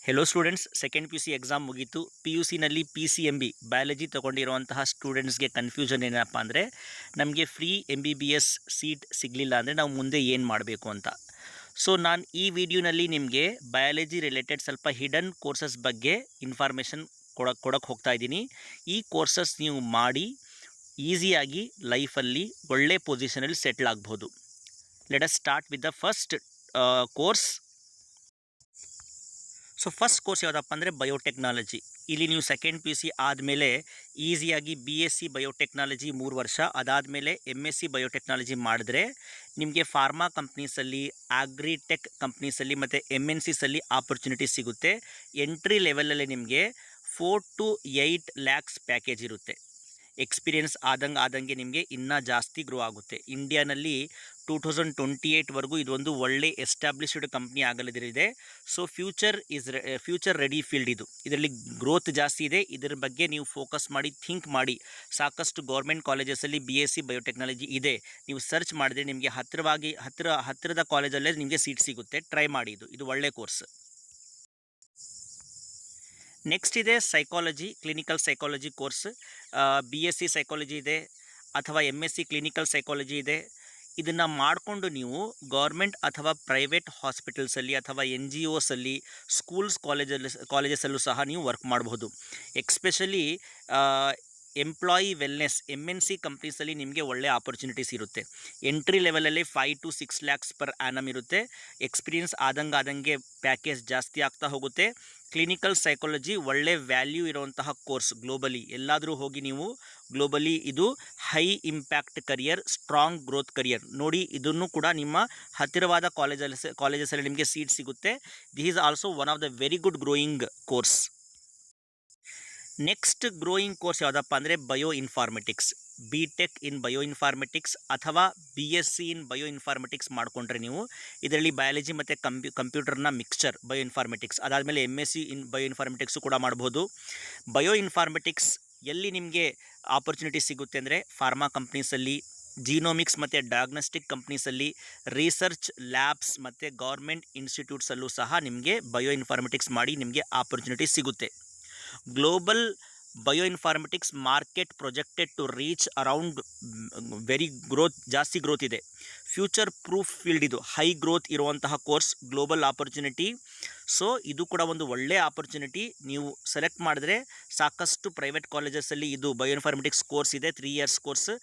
Hello students, second P U C exam ಮುಗೀತು. P U ಸಿನಲ್ಲಿ PCMB biology ತೊಗೊಂಡಿರುವಂತಹ ಸ್ಟೂಡೆಂಟ್ಸ್ಗೆ confusion ಏನಪ್ಪ ಅಂದರೆ, ನಮಗೆ ಫ್ರೀ MBBS ಸೀಟ್ ಸಿಗಲಿಲ್ಲ ಅಂದರೆ ನಾವು ಮುಂದೆ ಏನು ಮಾಡಬೇಕು ಅಂತ. ಸೊ ನಾನು ಈ ವಿಡಿಯೋನಲ್ಲಿ ನಿಮಗೆ ಬಯಾಲಜಿ ರಿಲೇಟೆಡ್ ಸ್ವಲ್ಪ ಹಿಡನ್ ಕೋರ್ಸಸ್ ಬಗ್ಗೆ ಇನ್ಫಾರ್ಮೇಷನ್ ಕೊಡೋಕ್ಕೆ ಹೋಗ್ತಾ ಇದ್ದೀನಿ. ಈ ಕೋರ್ಸಸ್ ನೀವು ಮಾಡಿ ಈಸಿಯಾಗಿ ಲೈಫಲ್ಲಿ ಒಳ್ಳೆ ಪೊಸಿಷನಲ್ಲಿ ಸೆಟ್ಲ್ ಆಗ್ಬೋದು. Let us start with the first course. So first course ಯಾವುದಪ್ಪ ಅಂದರೆ ಬಯೋಟೆಕ್ನಾಲಜಿ. ಇಲ್ಲಿ ನೀವು ಸೆಕೆಂಡ್ ಪಿ ಯು ಸಿ ಆದಮೇಲೆ ಈಸಿಯಾಗಿ BSc ಬಯೋಟೆಕ್ನಾಲಜಿ 3 ವರ್ಷ, ಅದಾದಮೇಲೆ MSc ಬಯೋಟೆಕ್ನಾಲಜಿ ಮಾಡಿದ್ರೆ ನಿಮಗೆ ಫಾರ್ಮಾ ಕಂಪ್ನೀಸಲ್ಲಿ, ಆಗ್ರಿಟೆಕ್ ಕಂಪ್ನೀಸಲ್ಲಿ ಮತ್ತು MNCಸಲ್ಲಿ ಆಪರ್ಚುನಿಟಿ ಸಿಗುತ್ತೆ. ಎಂಟ್ರಿ ಲೆವೆಲಲ್ಲಿ ನಿಮಗೆ 4 to 8 lakhs ಪ್ಯಾಕೇಜ್ ಇರುತ್ತೆ. ಎಕ್ಸ್ಪೀರಿಯನ್ಸ್ ಆದಂಗೆ ನಿಮಗೆ ಇನ್ನೂ ಜಾಸ್ತಿ ಗ್ರೋ ಆಗುತ್ತೆ. ಇಂಡಿಯಾನಲ್ಲಿ 2028ವರೆಗೂ ಇದೊಂದು ಒಳ್ಳೆ ಎಸ್ಟಾಬ್ಲಿಷ್ಡ್ ಕಂಪ್ನಿ ಆಗಲಿದೆ. ಸೊ ಫ್ಯೂಚರ್ ರೆಡಿ ಫೀಲ್ಡ್ ಇದು. ಇದರಲ್ಲಿ ಗ್ರೋತ್ ಜಾಸ್ತಿ ಇದೆ. ಇದರ ಬಗ್ಗೆ ನೀವು ಫೋಕಸ್ ಮಾಡಿ, ಥಿಂಕ್ ಮಾಡಿ. ಸಾಕಷ್ಟು ಗೌರ್ಮೆಂಟ್ ಕಾಲೇಜಸಲ್ಲಿ BSc ಬಯೋಟೆಕ್ನಾಲಜಿ ಇದೆ. ನೀವು ಸರ್ಚ್ ಮಾಡಿದ್ರೆ ನಿಮಗೆ ಹತ್ತಿರದ ಕಾಲೇಜಲ್ಲೇ ನಿಮಗೆ ಸೀಟ್ ಸಿಗುತ್ತೆ. ಟ್ರೈ ಮಾಡಿ, ಇದು ಒಳ್ಳೆ ಕೋರ್ಸ್. ನೆಕ್ಸ್ಟ್ ಇದೆ psychology, clinical psychology course. BSc psychology ಇದೆ ಅಥವಾ MSc ಕ್ಲಿನಿಕಲ್ ಸೈಕಾಲಜಿ ಇದೆ. ಇದನ್ನು ಮಾಡಿಕೊಂಡು ನೀವು ಗೌರ್ಮೆಂಟ್ ಅಥವಾ ಪ್ರೈವೇಟ್ ಹಾಸ್ಪಿಟಲ್ಸಲ್ಲಿ ಅಥವಾ NGOಸಲ್ಲಿ, ಸ್ಕೂಲ್ಸ್ ಕಾಲೇಜಸಲ್ಲೂ ಸಹ ನೀವು ವರ್ಕ್ ಮಾಡಬಹುದು. ಎಕ್ಸ್ಪೆಷಲಿ ಎಂಪ್ಲಾಯಿ ವೆಲ್ನೆಸ್ MNC ಕಂಪ್ನೀಸಲ್ಲಿ ನಿಮಗೆ ಒಳ್ಳೆ ಆಪರ್ಚುನಿಟೀಸ್ ಇರುತ್ತೆ. ಎಂಟ್ರಿ ಲೆವೆಲಲ್ಲಿ 5 to 6 lakhs per annum ಇರುತ್ತೆ. ಎಕ್ಸ್ಪೀರಿಯನ್ಸ್ ಆದಂಗೆ ಪ್ಯಾಕೇಜ್ ಜಾಸ್ತಿ ಆಗ್ತಾ ಹೋಗುತ್ತೆ. ಕ್ಲಿನಿಕಲ್ ಸೈಕಾಲಜಿ ಒಳ್ಳೆ ವ್ಯಾಲ್ಯೂ ಇರುವಂತಹ ಕೋರ್ಸ್. ಗ್ಲೋಬಲಿ ಎಲ್ಲಾದರೂ ಹೋಗಿ ನೀವು, ಗ್ಲೋಬಲಿ ಇದು high impact career, strong growth career. ನೋಡಿ, ಇದನ್ನು ಕೂಡ ನಿಮ್ಮ ಹತ್ತಿರವಾದ ಕಾಲೇಜಸಲ್ಲಿ ನಿಮಗೆ ಸೀಟ್ ಸಿಗುತ್ತೆ. This is also one of the very good growing course. Next growing course ಯಾವುದಪ್ಪ ಅಂದರೆ ಬಯೋ ಇನ್ಫಾರ್ಮೆಟಿಕ್ಸ್. BTech ಇನ್ ಬಯೋ ಇನ್ಫಾರ್ಮೆಟಿಕ್ಸ್ ಅಥವಾ BSc ಇನ್ ಬಯೋ ಇನ್ಫಾರ್ಮೆಟಿಕ್ಸ್ ಮಾಡಿಕೊಂಡ್ರೆ ನೀವು ಇದರಲ್ಲಿ ಬಯಾಲಜಿ ಮತ್ತು ಕಂಪ್ಯೂಟರ್ನ ಮಿಕ್ಸ್ಚರ್ ಬಯೋ ಇನ್ಫಾರ್ಮೆಟಿಕ್ಸ್. ಅದಾದಮೇಲೆ MSc ಇನ್ ಬಯೋ ಇನ್ಫಾರ್ಮೆಟಿಕ್ಸು ಕೂಡ ಮಾಡ್ಬೋದು. ಬಯೋ ಇನ್ಫಾರ್ಮೆಟಿಕ್ಸ್ ಎಲ್ಲಿ ನಿಮಗೆ ಆಪರ್ಚುನಿಟಿ ಸಿಗುತ್ತೆ ಅಂದರೆ ಫಾರ್ಮಾ ಕಂಪ್ನೀಸಲ್ಲಿ, ಜೀನೋಮಿಕ್ಸ್ ಮತ್ತು ಡಯಾಗ್ನೋಸ್ಟಿಕ್ ಕಂಪ್ನೀಸಲ್ಲಿ, ರಿಸರ್ಚ್ ಲ್ಯಾಬ್ಸ್ ಮತ್ತು ಗೌರ್ಮೆಂಟ್ ಇನ್ಸ್ಟಿಟ್ಯೂಟ್ಸಲ್ಲೂ ಸಹ ನಿಮಗೆ ಬಯೋ ಇನ್ಫಾರ್ಮೆಟಿಕ್ಸ್ ಮಾಡಿ ನಿಮಗೆ ಆಪರ್ಚುನಿಟಿ ಸಿಗುತ್ತೆ. Global bioinformatics market projected to reach around ಜಾಸ್ತಿ ಗ್ರೋತ್ ಇದೆ. ಫ್ಯೂಚರ್ ಪ್ರೂಫ್ ಫೀಲ್ಡ್ ಇದು. ಹೈ ಗ್ರೋತ್ ಇರುವಂತಹ ಕೋರ್ಸ್, ಗ್ಲೋಬಲ್ ಆಪರ್ಚುನಿಟಿ. ಸೊ ಇದು ಕೂಡ ಒಂದು ಒಳ್ಳೆಯ ಆಪರ್ಚುನಿಟಿ. ನೀವು ಸೆಲೆಕ್ಟ್ ಮಾಡಿದ್ರೆ ಸಾಕಷ್ಟು ಪ್ರೈವೇಟ್ ಕಾಲೇಜಸಲ್ಲಿ ಇದು ಬಯೋ ಇನ್ಫಾರ್ಮೆಟಿಕ್ಸ್ ಕೋರ್ಸ್ ಇದೆ. 3 years ಕೋರ್ಸ್.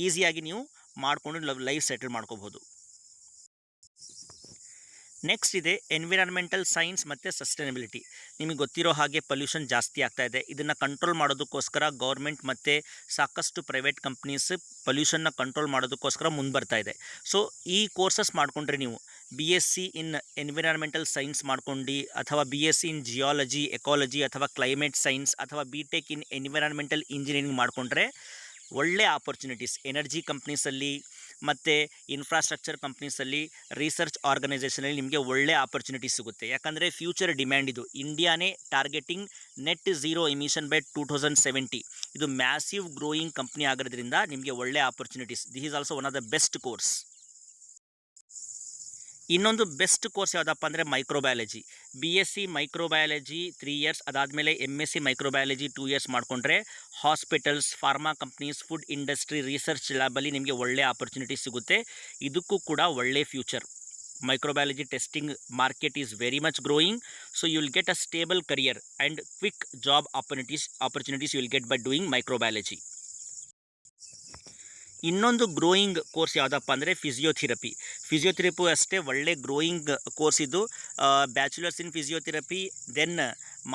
ಈಸಿಯಾಗಿ ನೀವು ಮಾಡಿಕೊಂಡು ಲೈಫ್ ಸೆಟಲ್ ಮಾಡ್ಕೋಬೋದು. ನೆಕ್ಸ್ಟ್ ಇದೆ ಎನ್ವಿರಾನ್ಮೆಂಟಲ್ ಸೈನ್ಸ್ ಮತ್ತು ಸಸ್ಟೈನಬಿಲಿಟಿ. ನಿಮಗೆ ಗೊತ್ತಿರೋ ಹಾಗೆ ಪೊಲ್ಯೂಷನ್ ಜಾಸ್ತಿ ಆಗ್ತಾ ಇದೆ. ಇದನ್ನು ಕಂಟ್ರೋಲ್ ಮಾಡೋದಕ್ಕೋಸ್ಕರ ಗೌರ್ಮೆಂಟ್ ಮತ್ತು ಸಾಕಷ್ಟು ಪ್ರೈವೇಟ್ ಕಂಪ್ನೀಸ್ ಪೊಲ್ಯೂಷನ್ನ ಕಂಟ್ರೋಲ್ ಮಾಡೋದಕ್ಕೋಸ್ಕರ ಮುಂದೆ ಬರ್ತಾ ಇದೆ. ಸೊ ಈ ಕೋರ್ಸಸ್ ಮಾಡಿಕೊಂಡ್ರೆ ನೀವು BSc ಇನ್ ಎನ್ವಿರಾನ್ಮೆಂಟಲ್ ಸೈನ್ಸ್ ಮಾಡ್ಕೊಂಡು, ಅಥವಾ BSc ಇನ್ ಜಿಯಾಲಜಿ, ಎಕಾಲಜಿ ಅಥವಾ ಕ್ಲೈಮೇಟ್ ಸೈನ್ಸ್, ಅಥವಾ BTech ಇನ್ ಎನ್ವಿರಾನ್ಮೆಂಟಲ್ ಇಂಜಿನಿಯರಿಂಗ್ ಮಾಡಿಕೊಂಡ್ರೆ ಒಳ್ಳೆ ಆಪರ್ಚುನಿಟೀಸ್ ಎನರ್ಜಿ ಕಂಪ್ನೀಸಲ್ಲಿ ಮತ್ತು ಇನ್ಫ್ರಾಸ್ಟ್ರಕ್ಚರ್ ಕಂಪ್ನೀಸಲ್ಲಿ, ರಿಸರ್ಚ್ ಆರ್ಗನೈಸೇಷನಲ್ಲಿ ನಿಮಗೆ ಒಳ್ಳೆ ಆಪರ್ಚುನಿಟಿ ಸಿಗುತ್ತೆ. ಯಾಕಂದರೆ ಫ್ಯೂಚರ್ ಡಿಮ್ಯಾಂಡ್ ಇದು. ಇಂಡಿಯಾನೇ targeting net zero emission by 2070. ಇದು ಮ್ಯಾಸಿವ್ ಗ್ರೋಯಿಂಗ್ ಕಂಪ್ನಿ ಆಗೋದ್ರಿಂದ ನಿಮಗೆ ಒಳ್ಳೆ opportunities. This is also one of the best course. ಇನ್ನೊಂದು ಬೆಸ್ಟ್ ಕೋರ್ಸ್ ಯಾವುದಪ್ಪ ಅಂದರೆ ಮೈಕ್ರೋಬಯಾಲಜಿ. BSc ಮೈಕ್ರೋಬಯಾಲಜಿ 3 years, ಅದಾದಮೇಲೆ MSc ಮೈಕ್ರೋಬಯಾಲಜಿ 2 years ಮಾಡಿಕೊಂಡ್ರೆ hospitals, pharma companies, food industry, research ಲ್ಯಾಬಲ್ಲಿ ನಿಮಗೆ ಒಳ್ಳೆ ಆಪರ್ಚುನಿಟಿ ಸಿಗುತ್ತೆ. ಇದಕ್ಕೂ ಕೂಡ ಒಳ್ಳೆ future. Microbiology testing market is very much growing. So you will get a stable career and quick job opportunities you will get by doing microbiology. ಇನ್ನೊಂದು growing course ಯಾವುದಪ್ಪ ಅಂದರೆ ಫಿಸಿಯೋಥೆರಪಿ ಅಷ್ಟೇ ಒಳ್ಳೆ ಗ್ರೋಯಿಂಗ್ ಕೋರ್ಸ್ ಇದು. Bachelors in physiotherapy, then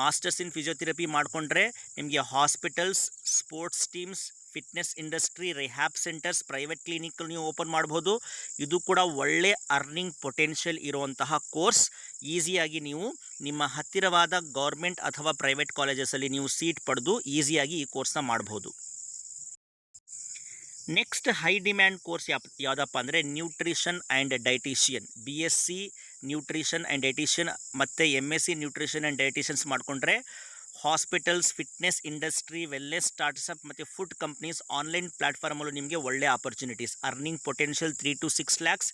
masters in physiotherapy ಮಾಡಿಕೊಂಡ್ರೆ ನಿಮಗೆ hospitals, sports teams, fitness industry, rehab centres, private clinic ನೀವು open ಮಾಡ್ಬೋದು. ಇದು ಕೂಡ ಒಳ್ಳೆ ಅರ್ನಿಂಗ್ ಪೊಟೆನ್ಷಿಯಲ್ ಇರುವಂತಹ ಕೋರ್ಸ್. ಈಸಿಯಾಗಿ ನೀವು ನಿಮ್ಮ ಹತ್ತಿರವಾದ ಗೌರ್ಮೆಂಟ್ ಅಥವಾ ಪ್ರೈವೇಟ್ ಕಾಲೇಜಸಲ್ಲಿ ನೀವು ಸೀಟ್ ಪಡೆದು ಈಸಿಯಾಗಿ ಈ ಕೋರ್ಸ್ನ ಮಾಡ್ಬೋದು. ನೆಕ್ಸ್ಟ್ ಹೈ ಡಿಮ್ಯಾಂಡ್ ಕೋರ್ಸ್ ಯಾವುದಪ್ಪ ಅಂದರೆ nutrition and dietitian. BSc nutrition and dietitian ಮತ್ತು MSc ನ್ಯೂಟ್ರಿಷನ್ ಆ್ಯಂಡ್ ಡೈಟಿಷನ್ಸ್ ಮಾಡಿಕೊಂಡ್ರೆ hospitals, fitness industry, wellness startups ಮತ್ತು ಫುಡ್ ಕಂಪ್ನೀಸ್ ಆನ್ಲೈನ್ ಪ್ಲಾಟ್ಫಾರ್ಮಲ್ಲೂ ನಿಮಗೆ ಒಳ್ಳೆ opportunities, earning potential 3 to 6 lakhs.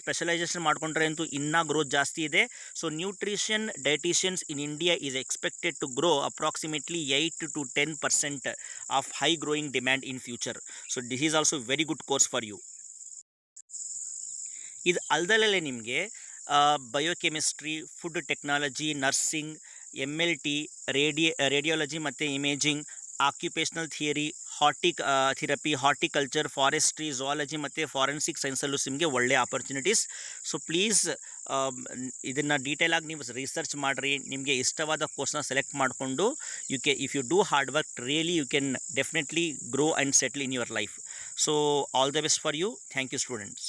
Specialisation ಮಾಡ್ಕೊಂಡ್ರೆ ಅಂತೂ ಇನ್ನೂ ಗ್ರೋತ್ ಜಾಸ್ತಿ ಇದೆ. So nutrition dietitians in India is expected to grow approximately 8 to 10% of high growing demand in future. So this is also very good course for you. ಇದು ಅಲ್ದಲ್ಲೇ ನಿಮಗೆ biochemistry, food technology, nursing, MLT, radiology ಮತ್ತು imaging, occupational theory, therapy, horticulture, forestry, zoology ಮತ್ತು forensic ಸೈನ್ಸಲ್ಲೂ ನಿಮಗೆ ಒಳ್ಳೆ opportunities. So please ಇದನ್ನು ಡೀಟೇಲಾಗಿ ನೀವು ರಿಸರ್ಚ್ ಮಾಡಿರಿ. ನಿಮಗೆ ಇಷ್ಟವಾದ ಕೋರ್ಸ್ನ ಸೆಲೆಕ್ಟ್ ಮಾಡಿಕೊಂಡು if you do hard work, really you can definitely grow and settle in your life. So all the best for you. Thank you students.